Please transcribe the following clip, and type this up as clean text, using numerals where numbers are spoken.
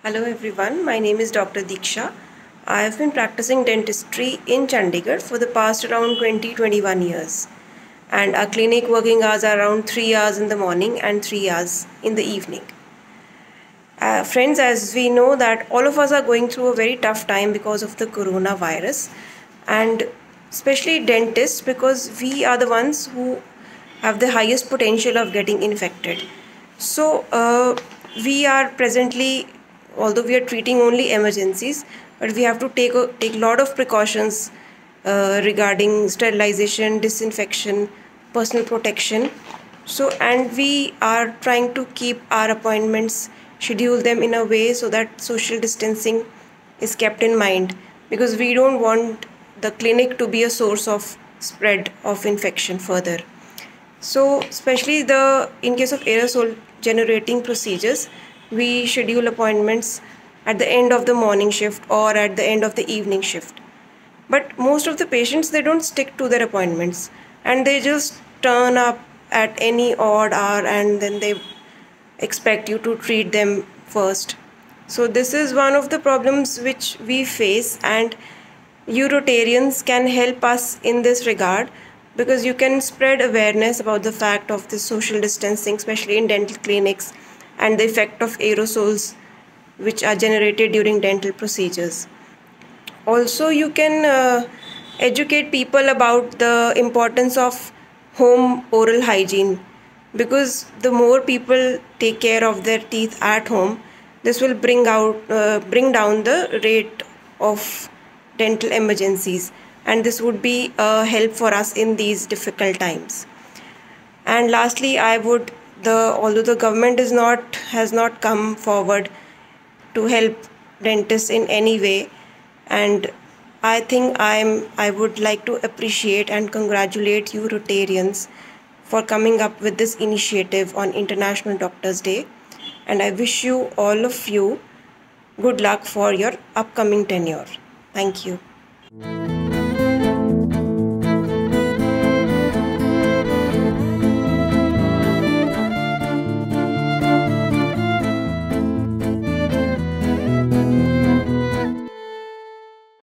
Hello everyone, my name is Dr. Diksha. I have been practicing dentistry in Chandigarh for the past around 20-21 years. And our clinic working hours are around 3 hours in the morning and 3 hours in the evening. Friends, as we know that all of us are going through a very tough time because of the coronavirus, and especially dentists, because we are the ones who have the highest potential of getting infected. So we are presently, although we are treating only emergencies, but we have to take a lot of precautions regarding sterilization, disinfection, personal protection. So, and we are trying to keep our appointments, schedule them in a way so that social distancing is kept in mind, because we don't want the clinic to be a source of spread of infection further. So, especially in case of aerosol generating procedures, we schedule appointments at the end of the morning shift or at the end of the evening shift. But most of the patients, they don't stick to their appointments and they just turn up at any odd hour and then they expect you to treat them first. So this is one of the problems which we face, and you Rotarians can help us in this regard, because you can spread awareness about the fact of the social distancing, especially in dental clinics, and the effect of aerosols which are generated during dental procedures. Also, you can educate people about the importance of home oral hygiene, because the more people take care of their teeth at home, this will bring down the rate of dental emergencies, and this would be a help for us in these difficult times. And lastly, although the government has not come forward to help dentists in any way, and I think I would like to appreciate and congratulate you Rotarians for coming up with this initiative on International Doctors Day, and I wish you, all of you, good luck for your upcoming tenure. Thank you.